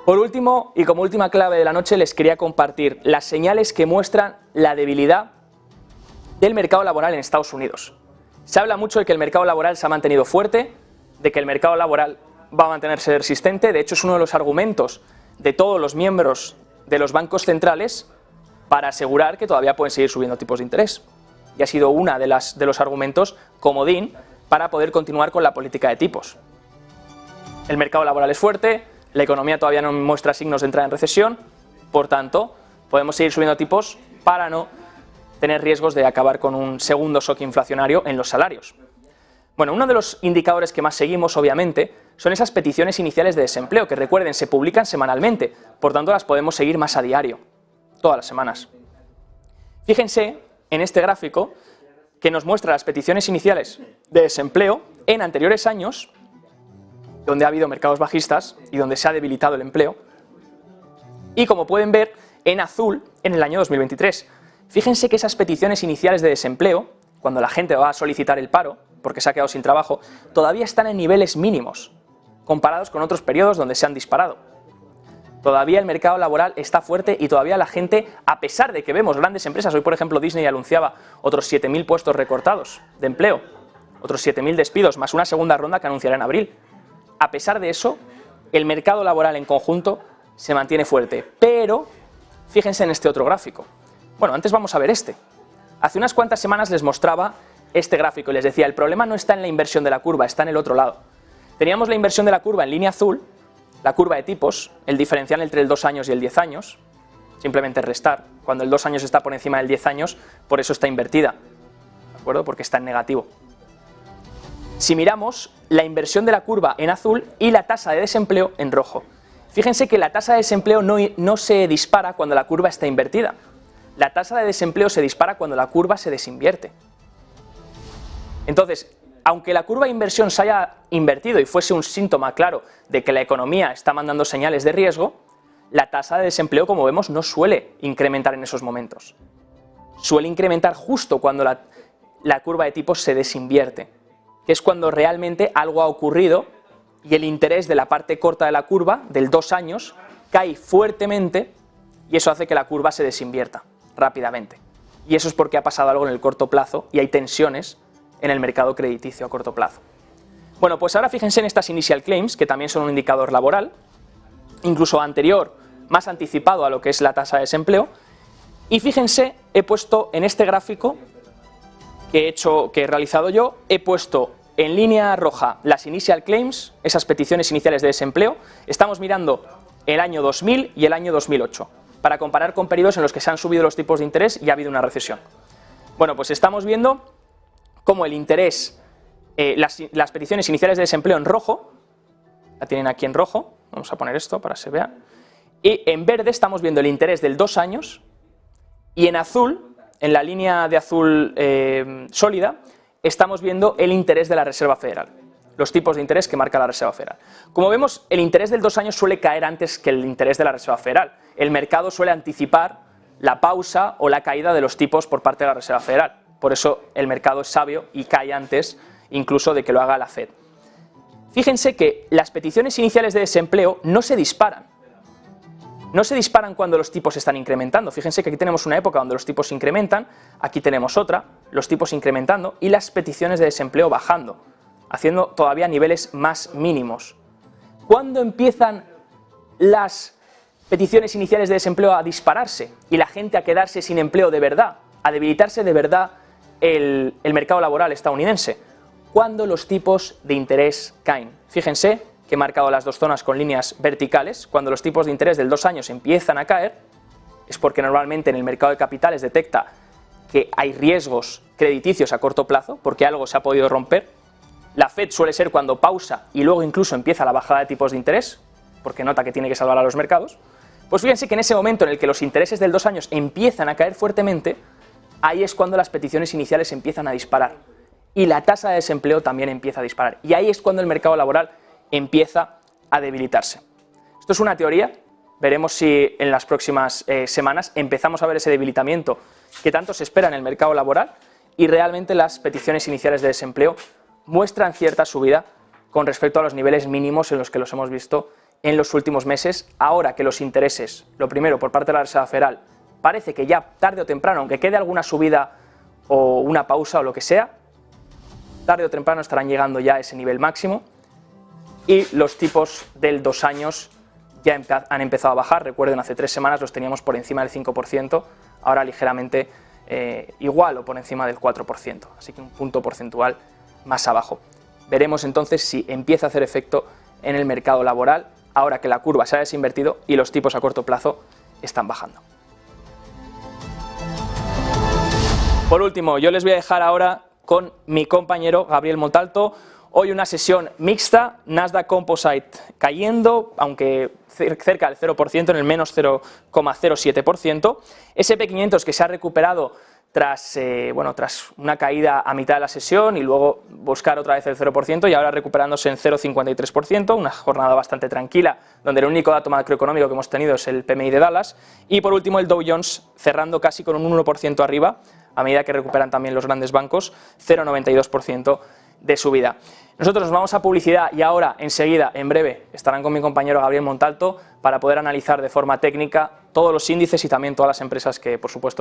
Por último, y como última clave de la noche, les quería compartir las señales que muestran la debilidad del mercado laboral en Estados Unidos. Se habla mucho de que el mercado laboral se ha mantenido fuerte, de que el mercado laboral va a mantenerse resistente. De hecho, es uno de los argumentos de todos los miembros de los bancos centrales para asegurar que todavía pueden seguir subiendo tipos de interés. Y ha sido uno de los argumentos comodín para poder continuar con la política de tipos. El mercado laboral es fuerte, la economía todavía no muestra signos de entrar en recesión, por tanto, podemos seguir subiendo tipos para no tener riesgos de acabar con un segundo shock inflacionario en los salarios. Bueno, uno de los indicadores que más seguimos, obviamente, son esas peticiones iniciales de desempleo, que recuerden, se publican semanalmente, por tanto las podemos seguir más a diario, todas las semanas. Fíjense en este gráfico que nos muestra las peticiones iniciales de desempleo en anteriores años, donde ha habido mercados bajistas y donde se ha debilitado el empleo, y como pueden ver, en azul, en el año 2023. Fíjense que esas peticiones iniciales de desempleo, cuando la gente va a solicitar el paro, porque se ha quedado sin trabajo, todavía están en niveles mínimos, comparados con otros periodos donde se han disparado. Todavía el mercado laboral está fuerte y todavía la gente, a pesar de que vemos grandes empresas, hoy por ejemplo Disney anunciaba otros 7.000 puestos recortados de empleo, otros 7.000 despidos, más una segunda ronda que anunciará en abril. A pesar de eso, el mercado laboral en conjunto se mantiene fuerte, pero fíjense en este otro gráfico. Bueno, antes vamos a ver este. Hace unas cuantas semanas les mostraba este gráfico y les decía, el problema no está en la inversión de la curva, está en el otro lado. Teníamos la inversión de la curva en línea azul, la curva de tipos, el diferencial entre el 2 años y el 10 años, simplemente restar. Cuando el 2 años está por encima del 10 años, por eso está invertida, ¿de acuerdo? Porque está en negativo. Si miramos la inversión de la curva en azul y la tasa de desempleo en rojo. Fíjense que la tasa de desempleo no se dispara cuando la curva está invertida. La tasa de desempleo se dispara cuando la curva se desinvierte. Entonces, aunque la curva de inversión se haya invertido y fuese un síntoma claro de que la economía está mandando señales de riesgo, la tasa de desempleo, como vemos, no suele incrementar en esos momentos. Suele incrementar justo cuando la curva de tipos se desinvierte, que es cuando realmente algo ha ocurrido y el interés de la parte corta de la curva, del 2 años, cae fuertemente y eso hace que la curva se desinvierta rápidamente. Y eso es porque ha pasado algo en el corto plazo y hay tensiones en el mercado crediticio a corto plazo. Bueno, pues ahora fíjense en estas initial claims, que también son un indicador laboral, incluso anterior, más anticipado a lo que es la tasa de desempleo, y fíjense, he puesto en este gráfico que he realizado yo, he puesto en línea roja las initial claims, esas peticiones iniciales de desempleo, estamos mirando el año 2000 y el año 2008, para comparar con periodos en los que se han subido los tipos de interés y ha habido una recesión. Bueno, pues estamos viendo cómo el interés, las peticiones iniciales de desempleo en rojo, la tienen aquí en rojo, vamos a poner esto para que se vea, y en verde estamos viendo el interés del 2 años, y en azul, en la línea de azul sólida, estamos viendo el interés de la Reserva Federal, los tipos de interés que marca la Reserva Federal. Como vemos, el interés del 2 años suele caer antes que el interés de la Reserva Federal. El mercado suele anticipar la pausa o la caída de los tipos por parte de la Reserva Federal. Por eso el mercado es sabio y cae antes incluso de que lo haga la Fed. Fíjense que las peticiones iniciales de desempleo no se disparan. No se disparan cuando los tipos están incrementando. Fíjense que aquí tenemos una época donde los tipos se incrementan, aquí tenemos otra, los tipos incrementando y las peticiones de desempleo bajando, haciendo todavía niveles más mínimos. ¿Cuándo empiezan las peticiones iniciales de desempleo a dispararse y la gente a quedarse sin empleo de verdad, a debilitarse de verdad el mercado laboral estadounidense? Cuando los tipos de interés caen. Fíjense que he marcado las dos zonas con líneas verticales. Cuando los tipos de interés del 2 años empiezan a caer, es porque normalmente en el mercado de capitales detecta que hay riesgos crediticios a corto plazo, porque algo se ha podido romper. La Fed suele ser cuando pausa y luego incluso empieza la bajada de tipos de interés, porque nota que tiene que salvar a los mercados. Pues fíjense que en ese momento en el que los intereses del 2 años empiezan a caer fuertemente, ahí es cuando las peticiones iniciales empiezan a disparar. Y la tasa de desempleo también empieza a disparar. Y ahí es cuando el mercado laboral empieza a debilitarse. Esto es una teoría, veremos si en las próximas semanas empezamos a ver ese debilitamiento que tanto se espera en el mercado laboral y realmente las peticiones iniciales de desempleo muestran cierta subida con respecto a los niveles mínimos en los que los hemos visto en los últimos meses, ahora que los intereses, lo primero por parte de la Reserva Federal, parece que ya tarde o temprano, aunque quede alguna subida o una pausa o lo que sea, tarde o temprano estarán llegando ya a ese nivel máximo, y los tipos del 2 años ya han empezado a bajar. Recuerden, hace 3 semanas los teníamos por encima del 5%, ahora ligeramente igual o por encima del 4%, así que un punto porcentual más abajo. Veremos entonces si empieza a hacer efecto en el mercado laboral, ahora que la curva se ha desinvertido y los tipos a corto plazo están bajando. Por último, yo les voy a dejar ahora con mi compañero Gabriel Montalto. Hoy una sesión mixta, Nasdaq Composite cayendo, aunque cerca del 0%, en el menos 0,07%. SP500 que se ha recuperado tras una caída a mitad de la sesión y luego buscar otra vez el 0% y ahora recuperándose en 0,53%, una jornada bastante tranquila, donde el único dato macroeconómico que hemos tenido es el PMI de Dallas. Y por último el Dow Jones cerrando casi con un 1% arriba, a medida que recuperan también los grandes bancos, 0,92% de subida. Nosotros nos vamos a publicidad y ahora, enseguida, en breve, estarán con mi compañero Gabriel Montalto para poder analizar de forma técnica todos los índices y también todas las empresas que, por supuesto,